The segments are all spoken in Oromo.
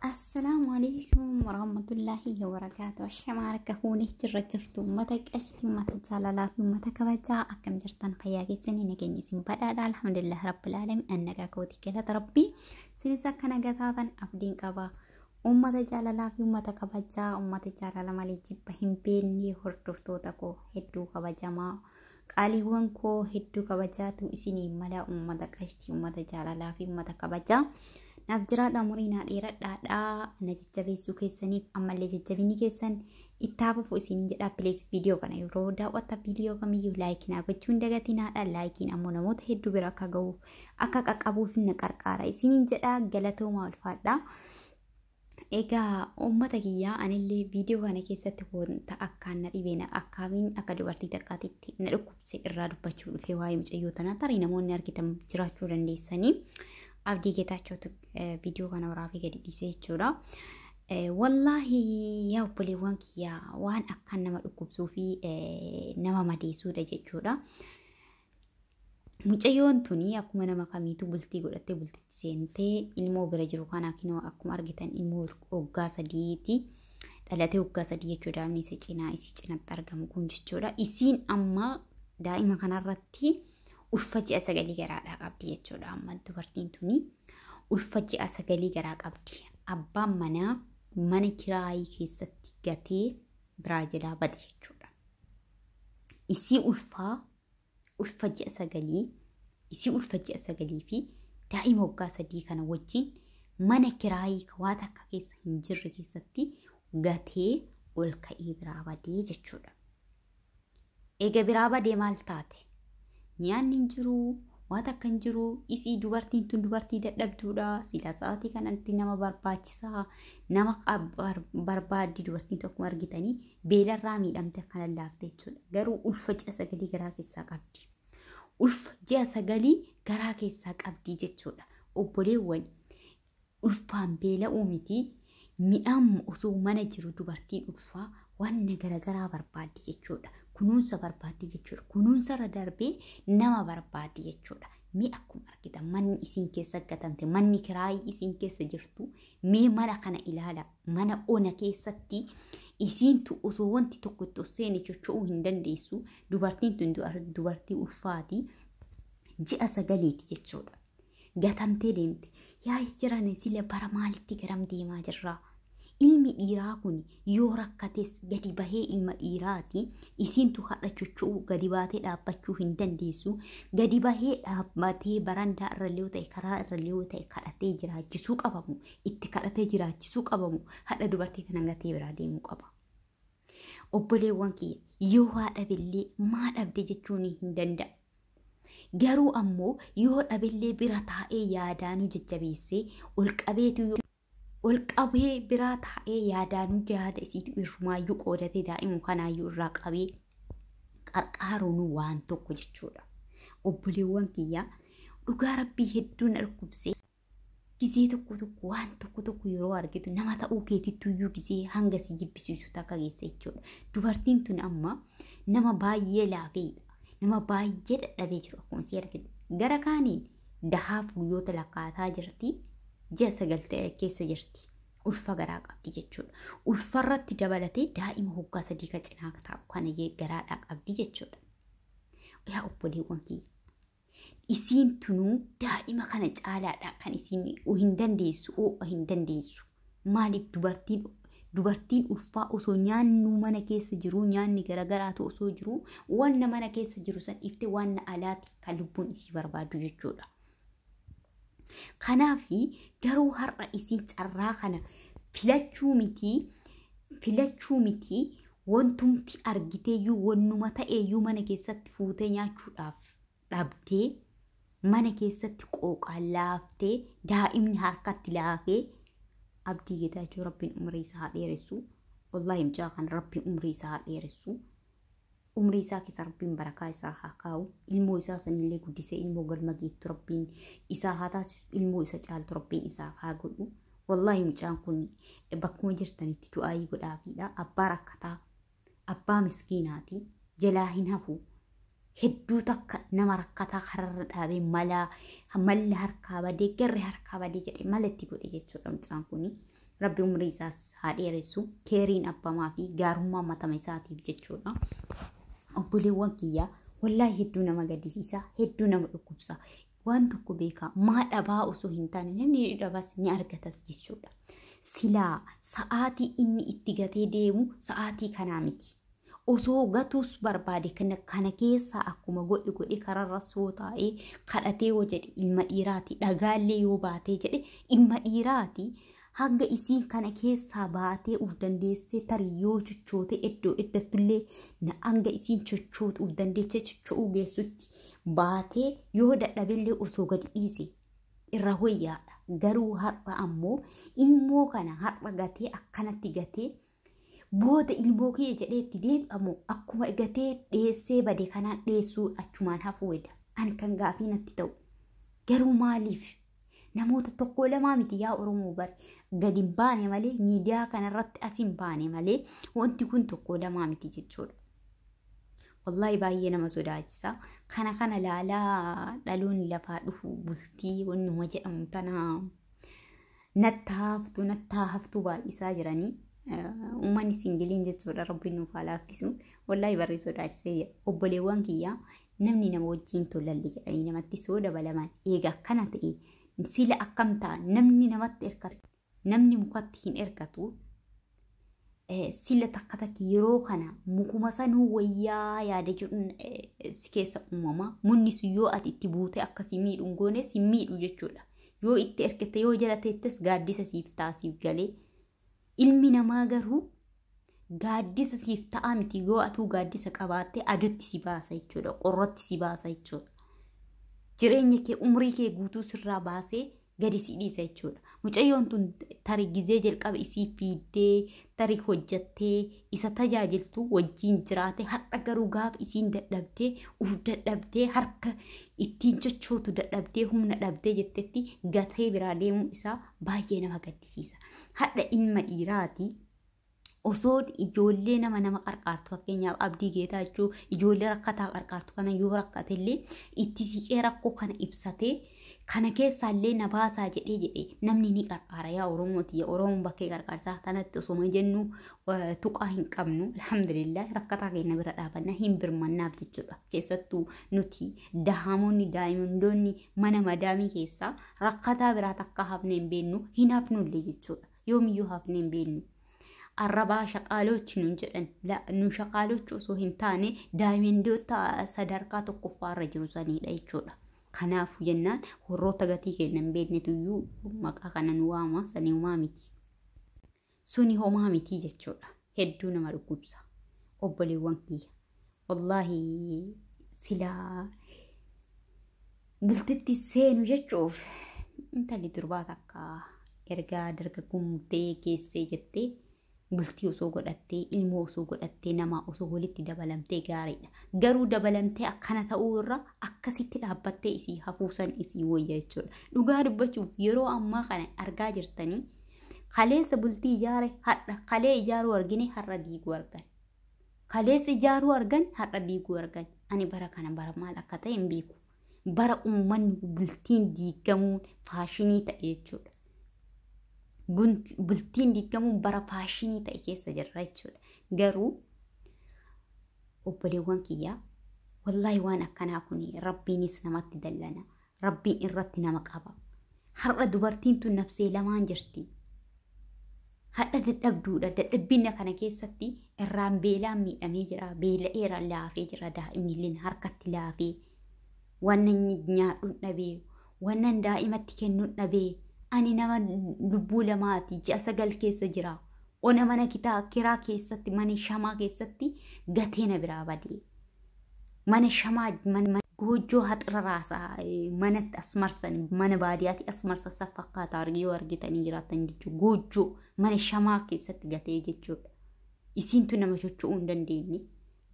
السلام عليكم ورحمة الله وبركاته. الشمارك هوني ترتفتو متك أشتي متك جالالا في متك بجا أكم جرتان خياكي سني نجيني سنبدا الحمد لله رب العالمين أنك كوتي كلا ربي سنسا كان جتاتا أبدين كبا جالالا في متك بجا جالالا مالي جيب بيني هرتفتو تكو هدو كبجا ما قاليوان كو هدو كبجاتو إسيني ملا قشتي جالالا في متك بجا نفجرات أمورنا إيراد دا نجتبي سوكيسني أمالي جتبيني كيسن إتافو فوسين جدا بليس فيديو كنا يرودا وطا فيديو كمي يو لايكنا وچون دغتنا دا لايكين أمو نموت هدو براكا غو أكاك أبو فينا كاركارا إسينين جدا غلطو مالفاد دا إيغا أمتا كيا أنا اللي فيديو كنا كيسا تكون تا أكان نريبينا أكاوين أكا دوارتي تكاتي نرقب سي إرادو بچو سيواي مج أيوتنا تاري نمون نركتم جراچو رنديساني abdii geetaachootu viidiyoo kana waraabee gadi dhiisee jechuudha. Wallaahi yaa obboleewwan kiyyaa waan akkaan nama dhukkubsuu fi nama madeessuudha jechuudha. Mucayyoon tuni akkuma nama kamiitu bultii godhattee bultitti seentee ilmoo bira jiru kana akkuma argitan ilmoo waggaa sadiiti. Dhalatee waggaa sadii jechuudha. Namni isa cinaa isii cinatti argamu kun jechuudha. Isiin amma daa'ima kanarratti ulfaji asagalii garaadhaa qabdi jechuudha. Amma dubartiin tuni ulfaji asagalii garaa qabdi. Abbaan manaa mana kiraayii keessatti gatee biraa jalaa bade jechuudha. Isii ulfaji asagalii fi daa'ima waggaa sadii kana wajjin mana kiraayii waan akka keessa hin jirre keessatti gatee ol ka'ee biraa badee jechuudha. Eega biraa badee maal taate? Nyaanni hin jiru, waan akka hin jiru, isii dubartiin tun dubartii dadhabduudha. Sila sa'aatii kanatti nama barbaachisaa, nama barbaaddi dubartiin tokko argitanii beelarraa miidhamte akka lallaafte jechuudha. Garuu ulfa ji'a sagalii garaa keessaa qabdi. Ulfa ji'a sagalii garaa keessaa qabdi jechuudha. Obboleewwan ulfaan beela'uu miti midhaan osoo mana jiru dubartiin ulfaa waan garaagaraa barbaaddi jechuudha. Kunuunsa barbaaddi jechuudha. Kunuunsa irra darbee nama barbaaddi jechuudha. Mee akkuma argitan manni isiin keessa gatamte manni kiraayii isiin keessa jirtu mee mana kana ilaala. Mana ona keessatti isiintu osoo wanti tokko itti seene chocho'uu hin dandeessu. Dubartiin tun dubartii ulfaati ji'a sagaliiti jechuudha. Gatamtee deemte. Yaa jiran sila bara maalitti garam deemaa jirraa? Ilmi dhiiraa kun yoo rakkates gadi bahee ilma dhiiraati. Isiintu hadha chocho'uu gadi baatee dhaabbachuu hin dandeessu. Gadi bahee dhaabbatee barandaa irrallee ta'e karaa irrallee ta'e kadhatee jiraachisuu qabamu. Itti kadhatee jiraachisuu qabamu. Hadha dubartii kana gatee biraa deemuu qaba. Obboleewwan kiyya yoo haadha billee maa dhabde jechuun hin danda'a. Garuu ammoo yoo dhabillee bira taa'ee yaadaanu jajjabeessee ol qabee biraa taa'ee yaadaanu yaada isiitu irrumaayyuu qoodatee daa'imu kanaayyuu irraa qabee qarqaaruun waan tokko jechuudha. Obboleewwan kiyyaa dhugaa rabbii hedduun dhukkubsee gizee tokko waan tokko yeroo argitu nama ta'uu keetittuyyuu gizee hanga si jibbisiisu takka geessa jechuudha. Dubartiin tun amma nama baay'ee laafeedha. Nama baay'ee dadhabee jiru akkuma si argitu. Gara kaaniin dahaaf guyyoota lakkaataa jirti. Ji'a sagaltee keessa jirti. Ulfa garaa qabdi jechuudha. Ulfarratti dabalatee daa'ima waggaa sadii kan cinaa taa'u kana garaadhaa qabdi jechuudha. Yaa obboleewwan kiyya. Isiin tunuu daa'ima kana caalaadhaa kan isiin hin dandeessu. Maaliif dubartiin ulfaa osoo nyaannu mana keessa jiru nyaanni garagaraatu osoo jiru waan mana keessa jiru san iftee waan alaati kan lubbuun isii barbaadu jechuudha. Kanaafi garuu har'a isiin carraa kana filachuu miti wantumti argiteeyyuu wannuma ta'eeyyuu mana keessatti fuutee nyaachuudhaaf dhabdee mana keessatti qooqaan laaftee daa'imni harkatti laafee abdii geetaachuu rabbiin umrii isaa dheeressu. Wallaahi mucaa kan rabbiin umrii isaa dheeressu. Umrii isaa keessa rabbiin barakaa isaa haa kaa'u. Ilmoo isaa sanillee guddisee ilmoo galma geettu rabbiin isaa haa taasisu. Ilmoo isa caaltu rabbiin isaa haa godhu. Wallaahi mucaan kun bakkuma jirtanitti du'aayii godhaafiidha. Abbaa rakkataa, abbaa miskiinaati, jalaa hin hafu. hedduu takka nama rakkataa kararra dhaabee malla harkaa badee garri harkaa badee jedhe malatti godhe jechuudha mucaan kuni. Rabbi umrii isaas haa dheeressu keeriin abbamaa fi gaarummaa matama isaatiif jechuudha. Obboleewwan kiyyaa wallaahi hedduu nama gaddisiisa hedduu nama dhukkubsa. Waan tokko beekaa maa dhabaa osoo hin taane namni dhabas ni argatas jechuudha. Silaa sa'aatii inni itti gatee deemu sa'aatii kanaa miti. Osoo gatuus barbaade kana keessaa akkuma godhe kararra soo taa'ee kadhatee yoo jedhe ilma dhiiraati dhagaallee yoo baatee jedhe ilma dhiiraati hanga isiin kana keessaa baatee uf dandeessee tarii yoo chochootee iddoo iddatullee hanga isiin chochoote uf dandeessee chocho'uu geessutti baatee yoo dadhabillee osoo gadi dhiise irra hoyyaadha. Garuu har'a ammoo ilmoo kana har'a gatee akkanatti gatee booda ilmoo kiyya jedhee itti deebi'amu akkuma gatee dheessee bade kanaan dheessuu achumaan hafuudha. Ani kan gaafii natti ta'u garuu maaliif namoota tokko lamaa miti yaa Oromoo bari gadi hin baane malee miidiyaa kanarratti as hin baane malee wanti kun tokko lamaa miti jechuudha. Wallahi baay'ee nama sodaachisa. Kana laalaa dhaloonni lafaa dhufu bultii wannuma jedhamu tana nattaa haftu baay'isaa jiranii. Uummanni singiliin jechuudha rabbiin nuuf haa laaffisu. Wallahi barree sodaachisee obboleewwan kiyyaa namni nama wajjin tolalli jedhanii namatti soo dabalaman eega akkana ta'e sila akkam ta'a namni namatti erkatu namni mukatti hin erkatu. Sila takka yeroo kana mukuma sanuu wayyaa yaada jedhuun si keessa uumama. Munni sun yoo ati itti buute akkasii miidhuun goone si miidhu jechuudha. Yoo itti erkate yoo jala teettes gaaddisa siif taasiif galee. Ilmi namaa garuu gaaddisa siif ta'a miti yoo atuu gaaddisa qabaatte aduutti si baasa jechuudha. Qorratti si baasa jechuudha. Jireenya kee umrii kee guutuu sirraa baasee gadi si dhiisa jechuudha. Mucayyoon tun tarii gizee jalqaba isii fiiddee tarii hojjattee isa tajaajiltu wajjin jiraate har'a garuu gaafa isiin dadhabdee uf dadhabdee harka ittiin sochootu dadhabdee humna dhabdee jettetti gatee biraa deemuu isaa baay'ee nama gaddisiisa. Hadha ilma dhiiraati. Osoo ijoollee nama qarqaartu fakkeenyaaf Abdii Geetaachoo ijoollee rakkataa qarqaartu kana yoo rakkatellee itti siqee rakkoo kana ibsatee kana keessaallee na baasaa jedhee namni ni qarqaara yaa Oromooti. Oromoon bakkee qarqaarsaa tanatti osoo jennu tuqaa hin qabnu alhamdulillah rakkataa keenya bira dhaabanna hin birmannaaf jechuudha. Keessattuu nuti dahamoonni daa'imandoonni mana madaamii keessaa rakkataa biraa takka hafnee hin beennu hin hafnullee jechuudha. Yoomiyyuu hafnee hin beennu. Arrabaa shaqaalochi nun jedhan nu shaqaalochi osoo hin taane daa'imandoota sadarkaa tokkoffaarra jiru sanidha jechuudha. Kanaafuu jennaan warroota gatii kennan beeknetuyyuu maqaa kana nu waama sanii homaa miti. Suni homaa miti jechuudha. Hedduu nama dhukkubsa. Obboleewwan kiyya. Wallahi silaa bultitti seenu jechuuf intalli durbaa takka ergaa dargaggumtee keessee jettee bultii osoo godhattee ilmoo osoo godhattee nama osoo walitti dabalamtee gaariidha. Garuu dabalamtee akkana ta'uu irra akkasitti dhaabbattee isii hafuusan isii wayya jechuudha. Dhugaa dubbachuuf yeroo ammaa kana argaa jirtanii kaleessa bultii ijaare hadha kalee ijaaruu argine har'a diiguu argan. Kaleessa ijaaruu argan har'a diiguu argan. Ani bara kana bara maal akka ta'e hin beeku. Bara uummanni bultiin diigamuun faashinii ta'e jechuudha. Bultiin diigamuun bara faashinii ta'e keessa jirra jechuudha. Garuu obboleewwan kiyyaa wallahi waan akkanaa kun rabbiinis namatti dallana. Rabbiin irratti nama qaba. Har'a dubartiin tun nafsee lamaan jirti. Hadha dadhabduudha. Dadhabbina kana keessatti irraan beelaan miidhamee jira. Beela'eera laafee jira. Daa'imni illee harkatti laafee wannan nyaadhuun dhabee wannan daa'imatti kennuun dhabee. Ani nama lubbuu lamaati ji'a 9 keessa jira. Ona mana kiraa keessatti mana shamaa keessatti gateena biraa badee. Mana shamaa goojjoo haxira raasaa manatti asmarsan mana baadiyaatti asmarsa fakkaata yoo argitanii jiraatan jechuudha. Goojjoo mana shamaa keessatti gatee jechuudha. Isiintu nama socho'uu hin dandeenye.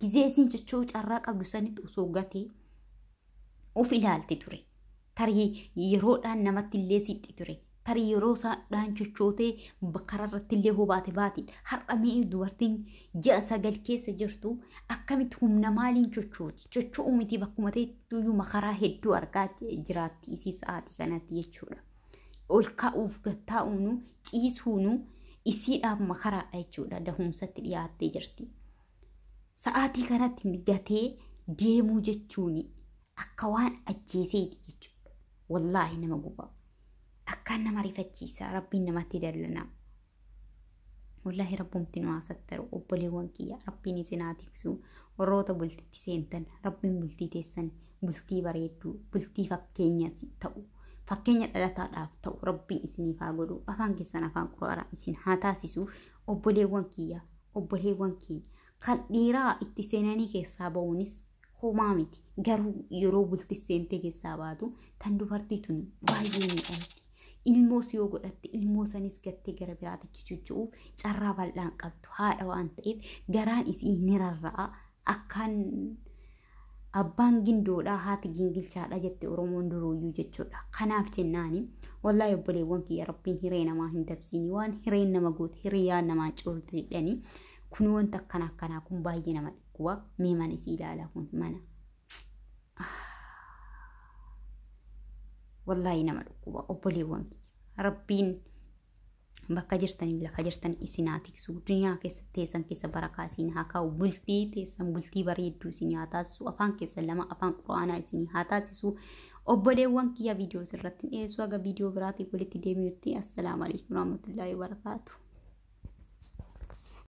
Gizee isiin socho'uu carraa qabdu sanitti osoo gatee of ilaalte ture. Tarii yeroodhaan namatti illee sitti ture. tarii yeroo isaadhaan chochootee kararratti illee hobaate baati har'amee dubartiin ji'a 9 keessa jirtu akkamitti humna maaliin chochooti chocho'uu miti bakkuma ta'ettuyyu makaraa hedduu argaa jiraatti isii sa'aatii kanatti jechuudha. Ol ka'uuf gattaa'uunu ciisuunu isiidhaaf makaraadha jechuudha. Dahumsatti dhiyaattee jirti. Sa'aatii kanatti gatee deemuu jechuun akka waan ajjeeseeti jechuudha. Wallaahi nama gubaa. Akkaan nama rifachiisa. Rabbiin namatti dallana. Wallaahi rabbumti nu haasattaru obboleewwan kiyya. Rabbiin isin haa tiksu. Warroota bultitti seentan. Rabbiin bultii teessan bultii bareedduu bultii fakkeenyas ta'u. Fakkeenya dhalataadhaaf ta'u rabbiin isiniif haa godhu. Afaan keessan afaan quraanaa isin haa taasisu. Obboleewwan kiyya. Obboleewwan keenya. Kan dhiiraa itti seenanii keessaa ba'uunis homaa miti. Garuu yeroo bultii seentee keessaa baatu tan dubartii tun baay'ee miidhamti. Ilmoos yoo godhatte ilmoo sanis gattee gara biraatti cucuuf carraa bal'aan qabdu haadha waan ta'eef garaan isii ni rarra'a akkaan abbaan gindoodhaa haati gingilchaadha jette Oromoon durooyyuu jechuudha. Kanaaf jennaani wallaahi obboleewwan kiyya rabbiin hiree namaa hin dabsiini waan hireen nama goote hiriyaan namaa cooltu jedhanii kun wanta akkanaa kun baay'ee nama dhukkuba mee mana isii ilaala kun mana. Wallaahi nama dhukkuba obboleewwan kiyya rabbiin bakka jirtaniif lafa jirtan isin haa tiksu duniyaa keessatti teessan keessa barakaa isin haa kaa'u bultii teessan bultii bareedduu isin haa taasisu afaan keessan lama afaan quraanaa isin haa taasisu obboleewwan kiyya viidiyoo irratti dhiyeessu aga viidiyoo biraatiif walitti deebinutti assalaamu alaykum warahmatullaahi wabarakaatuh.